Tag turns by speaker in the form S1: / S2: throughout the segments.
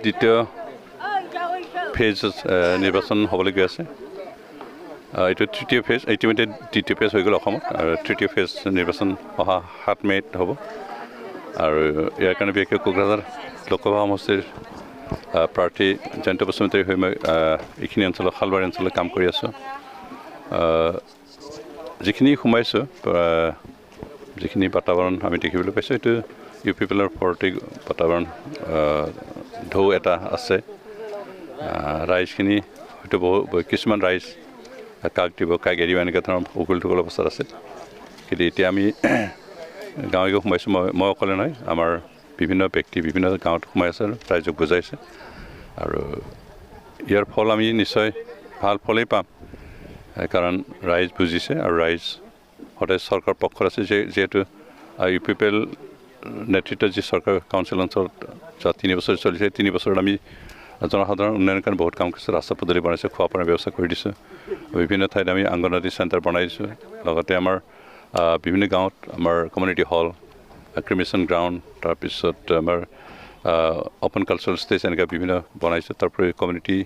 S1: দ্বিতীয় ফেজ নিৰ্বাচন হ'বলৈ গৈ আছে এইটো তৃতীয় ফেজ ইতিমধ্যে দ্বিতীয় ফেজ হৈ গ'ল অসমত আৰু তৃতীয় ফেজ নিৰ্বাচন অহা 7 মে'ত হ'ব আৰু ইয়াৰ কাৰণে বিশেষকৈ কোকৰাঝাৰ লোকসভা সমষ্টিৰ প্ৰাৰ্থী জয়ন্ত বসুমতাৰী হৈ মই এইখিনি অঞ্চলত শালবাৰী অঞ্চলত কাম কৰি আছোঁ যিখিনি সোমাইছোঁ যিখিনি বাতাবৰণ আমি দেখিবলৈ পাইছোঁ এইটো ইউ পিপলৰ প্ৰতি বাতাবৰণ ঢৌ এটা আছে ৰাইজখিনি হয়তো কিছুমান ৰাইজ কাক দিব কাক এৰিব এনেকুৱা ধৰণৰ উকুল ঠুকুল অৱস্থাত আছে কিন্তু এতিয়া আমি গাঁৱে গাঁৱে সোমাইছোঁ মই অকলে নহয় আমাৰ বিভিন্ন ব্যক্তি বিভিন্ন গাঁৱত সোমাই আছে আৰু ৰাইজক বুজাইছে আৰু ইয়াৰ ফল আমি নিশ্চয় ভাল ফলেই পাম কাৰণ ৰাইজ বুজিছে আৰু ৰাইজ সদায় চৰকাৰ পক্ষত আছে যিহেতু ইউ পি পি এল নেতৃত্বত যি চৰকাৰ কাউন্সিল অঞ্চলত যোৱা 3 বছৰ চলিছে 3 বছৰত আমি জনসাধাৰণ উন্নয়নৰ কাৰণে বহুত কাম কৰিছোঁ ৰাস্তা পদূলি বনাইছোঁ খোৱা পানীৰ ব্যৱস্থা কৰি দিছোঁ বিভিন্ন ঠাইত আমি অংগনবাড়ী চেণ্টাৰ বনাই দিছোঁ লগতে আমাৰ বিভিন্ন গাঁৱত আমাৰ কমিউনিটি হল ক্ৰিমেশ্যন গ্ৰাউণ্ড তাৰপিছত আমাৰ অপেন কালচাৰেল ষ্টেজ এনেকৈ বিভিন্ন বনাইছোঁ তাৰোপৰি কমিউনিটি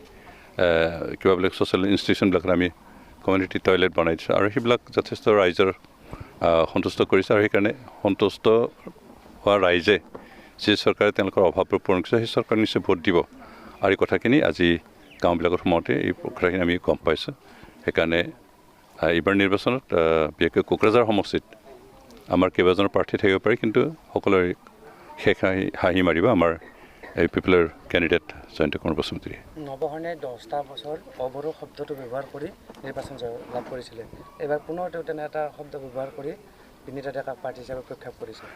S1: কিবা বিলাক ছ'চিয়েল ইনষ্টিটিউশ্যনবিলাকত আমি কমিউনিটি টয়লেট বনাই দিছোঁ আৰু সেইবিলাক যথেষ্ট ৰাইজৰ সন্তুষ্ট কৰিছে আৰু সেইকাৰণে সন্তুষ্ট হোৱা ৰাইজে যি চৰকাৰে তেওঁলোকৰ অভাৱবোৰ পূৰণ কৰিছে সেই চৰকাৰে নিশ্চয় ভোট দিব আৰু এই কথাখিনি আজি গাঁওবিলাকত সোমাওঁতে এই কথাখিনি আমি গম পাইছোঁ সেইকাৰণে এইবাৰ নিৰ্বাচনত বিশেষকৈ কোকৰাঝাৰ সমষ্টিত আমাৰ কেইবাজনৰ প্ৰাৰ্থী থাকিব পাৰে কিন্তু সকলোৰে শেষ হাঁহি মাৰিব আমাৰ ইউ পি পিলৰ কেণ্ডিডেট জয়ন্ত কুমাৰ বসুমতাৰী
S2: নৱসৰণে 10টা বছৰ অবৰো শব্দটো ব্যৱহাৰ কৰি নিৰ্বাচন লাভ কৰিছিলে এবাৰ পুনৰ তেওঁ তেনে এটা শব্দ ব্যৱহাৰ কৰি বিনীতা ডেকাক প্ৰাৰ্থী হিচাপে প্ৰক্ষেপ কৰিছে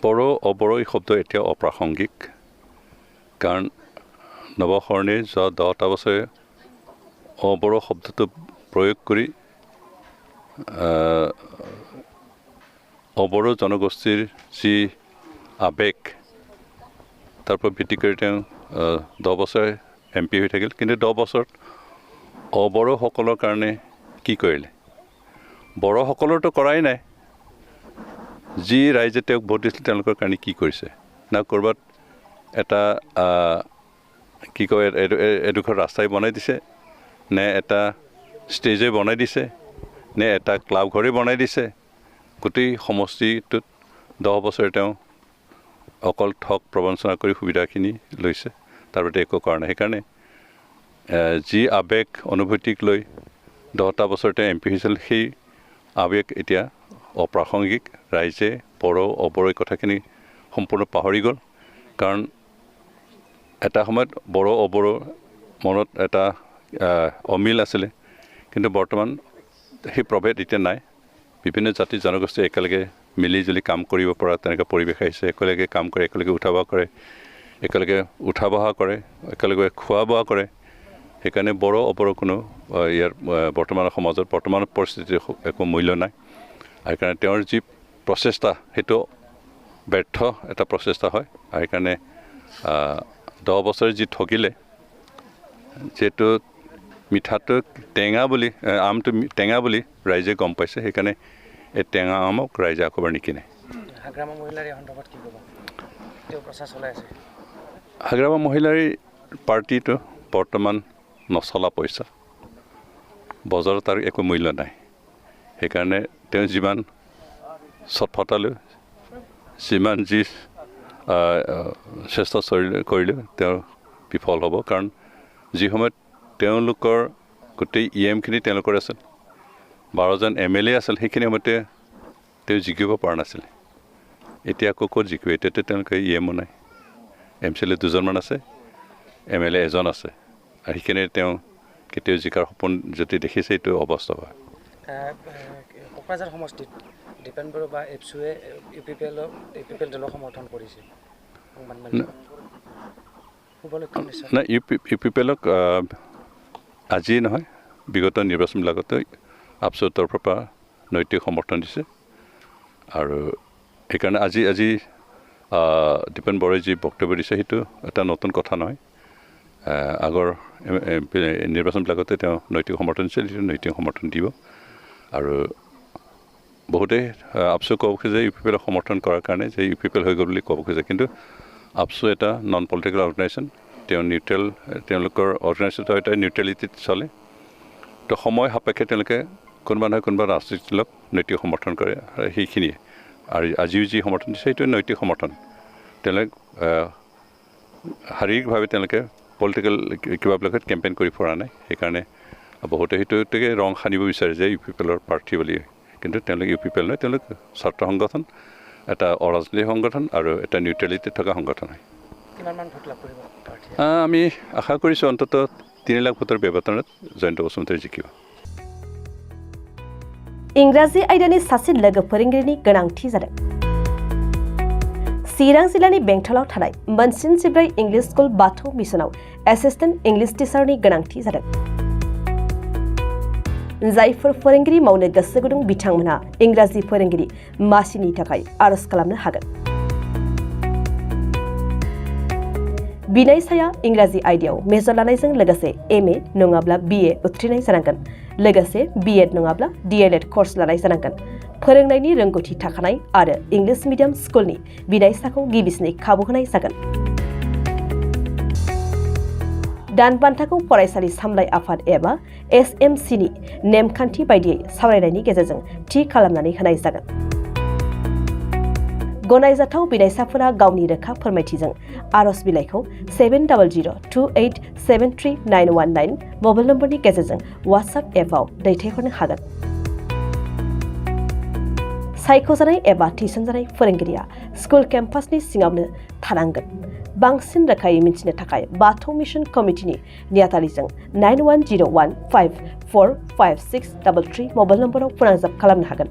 S1: বড়ো অবড়ো এই শব্দ এতিয়া অপ্ৰাসংগিক কাৰণ নৱসৰণে যোৱা 10টা বছৰে অবড়ো শব্দটো প্ৰয়োগ কৰি অবড়ো জনগোষ্ঠীৰ যি আৱেগ তাৰ পৰা ভিত্তি কৰি তেওঁ 10 বছৰ MP হৈ থাকিল কিন্তু 10 বছৰত অবড়োসকলৰ কাৰণে কি কৰিলে বড়োসকলৰতো কৰাই নাই যি ৰাইজে তেওঁক ভোট দিছিল তেওঁলোকৰ কাৰণে কি কৰিছে না ক'ৰবাত এটা কি কয় এডোখৰ ৰাস্তাই বনাই দিছে নে এটা ষ্টেজে বনাই দিছে নে এটা ক্লাব ঘৰে বনাই দিছে গোটেই সমষ্টিটোত 10 বছৰ তেওঁ অকল ঠক প্ৰবঞ্চনা কৰি সুবিধাখিনি লৈছে তাৰ বাবে একো কৰা নাই সেইকাৰণে যি আৱেগ অনুভূতিক লৈ 10টা বছৰ তেওঁ MP হৈছিল সেই আৱেগ এতিয়া অপ্ৰাসংগিক ৰাইজে বড়ো অবড়ো কথাখিনি সম্পূৰ্ণ পাহৰি গ'ল কাৰণ এটা সময়ত বড়ো অবড়ো মনত এটা অমিল আছিলে কিন্তু বৰ্তমান সেই প্ৰভেদ এতিয়া নাই বিভিন্ন জাতি জনগোষ্ঠী একেলগে মিলি জুলি কাম কৰিব পৰা তেনেকৈ পৰিৱেশ আহিছে একেলগে কাম কৰে একেলগে উঠা বহা কৰে একেলগে উঠা বহা কৰে একেলগে খোৱা বোৱা কৰে সেইকাৰণে বড়ো অবড়ো কোনো ইয়াৰ বৰ্তমানৰ সমাজত বৰ্তমানৰ পৰিস্থিতিৰ একো মূল্য নাই আৰু সেইকাৰণে তেওঁৰ যি প্ৰচেষ্টা সেইটো ব্যৰ্থ এটা প্ৰচেষ্টা হয় আৰু সেইকাৰণে 10 বছৰে যি ঠগিলে যিহেতু মিঠাটো টেঙা বুলি আমটো টেঙা বুলি ৰাইজে গম পাইছে সেইকাৰণে এই টেঙা আমক ৰাইজে আকবাৰ নিকিনে
S2: হাগ্ৰামা মহিলাৰ এই সন্দৰ্ভত কি ক'ব তেওঁ প্ৰচাৰ চলাই আছে
S1: হাগ্ৰামা মহিলাৰ পাৰ্টিটো বৰ্তমান নচলা পইচা বজাৰত তাৰ একো মূল্য নাই সেইকাৰণে তেওঁ যিমান চটফটালেও যিমান যি চেষ্টা কৰিলেও তেওঁ বিফল হ'ব কাৰণ যি সময়ত তেওঁলোকৰ গোটেই EMখিনি তেওঁলোকৰ আছিল 12জন MLA আছিল সেইখিনি সময়তে তেওঁ জিকিব পৰা নাছিল এতিয়া আকৌ ক'ত জিকিব এতিয়াতো তেওঁলোকে EMO নাই MCLA 2জনমান আছে MLA 1জন আছে আৰু সেইখিনি তেওঁ কেতিয়াও জিকাৰ সপোন যদি দেখিছে এইটো অৱস্থা হয়
S2: কোকৰাঝাৰ সমষ্টিত দীপেন বড়ো বা এপছুৱে UPPL দলক সমৰ্থন কৰিছে
S1: না UPPLক আজি নহয় বিগত নিৰ্বাচনবিলাকতে আপছুৰ তৰফৰ পৰা নৈতিক সমৰ্থন দিছে আৰু সেইকাৰণে আজি দীপেন বড়োই যি বক্তব্য দিছে সেইটো এটা নতুন কথা নহয় আগৰ নিৰ্বাচনবিলাকতে তেওঁ নৈতিক সমৰ্থন দিছিল নৈতিক সমৰ্থন দিব আৰু বহুতে আপছুক ক'ব খোজে UPPLক সমৰ্থন কৰাৰ কাৰণে যে UPPL হৈ গ'ল বুলি ক'ব খোজে কিন্তু আপছো এটা নন পলিটিকেল অৰ্গেনাইজেশ্যন তেওঁ নিউট্ৰেল তেওঁলোকৰ অৰ্গেনাইজেশ্যনটো এটা নিউট্ৰেলিটিত চলে তো সময় সাপেক্ষে তেওঁলোকে কোনোবা নহয় কোনোবা ৰাজনীতিক দলক নৈতিক সমৰ্থন কৰে আৰু সেইখিনিয়ে আৰু আজিও যি সমৰ্থন দিছে সেইটো নৈতিক সমৰ্থন তেওঁলোকে শাৰীৰিকভাৱে তেওঁলোকে পলিটিকেল কিবাবিলাকত কেম্পেইন কৰি পৰা নাই সেইকাৰণে বহুতে সেইটোকে ৰং সানিব বিচাৰে যে ইউ পি পি এলৰ প্ৰাৰ্থী বুলি কিন্তু তেওঁলোকে ইউ পি পি এল নহয় তেওঁলোক ছাত্ৰ সংগঠন এটা অৰাজনৈতিক সংগঠন আৰু এটা নিউট্ৰেলিটিত থকা সংগঠন হয়
S2: কিমানমান ভোট লাভ কৰিব প্ৰাৰ্থীয়ে?
S1: আমি আশা কৰিছোঁ অন্ততঃ 3 লাখ ভোটৰ ব্যৱধানত জয়ন্ত বসুমतारी জিকিব
S3: इंराजि आयदानि सासे लोगो फोरोंगिरिनि गोनांथि जादों चिरां जिल्लानि बेंटलाव थानाय मोनसिन 14 इंलिश स्कुल बाथौ मिसनाव एसिस्टेंट इंलिश टीचारनि गोनांथि जादों जायफोर फोरोंगिरि मावनो गोसो गुदुं बिथांमोनहा इंराजि फोरोंगिरि मासिनि थाखाय आरज खालामनो हागोन बिनायसाया इंराजि आयदायाव मेजर लानायजों लोगोसे एमए नङाब्ला बीए उथ्रिनाय जानांगोन लोगोसे बीएड नङाब्ला डीएलएड कर्स लानाय जानांगोन फोरोंनायनि रोंगौथि थाखानाय आरो इंलिश मीडियम स्कुलनि बिनायसाखौ गिबिसिनै खाबु होनाय जागोन दान बान्थाखौ फरायसालि सामलाय आफाद एबा एसएमसीनि नेमखान्थि बायदियै सावरायनायनि गेजेरजों थि खालामनानै होनाय जागोन गनायजाथाव बिनायसाफोरा गावनि रोखा फोरमायथिजों आरज बिलाइखौ 7002873919 मबाइल नम्बरनि गेजेरजों वाट्सएप एपआव दैथायहरनो हागोन सायख'जानाय एबा थिसनजानाय फोरोंगिरिया स्कुल केम्पासनि सिङावनो थानांगोन बांसिन रोखायै मिथिनो थाखाय बाथौ मिशन कमिटिनि नेहाथारिजों 9101545633 मबाइल नम्बराव फोनांजाब खालामनो हागोन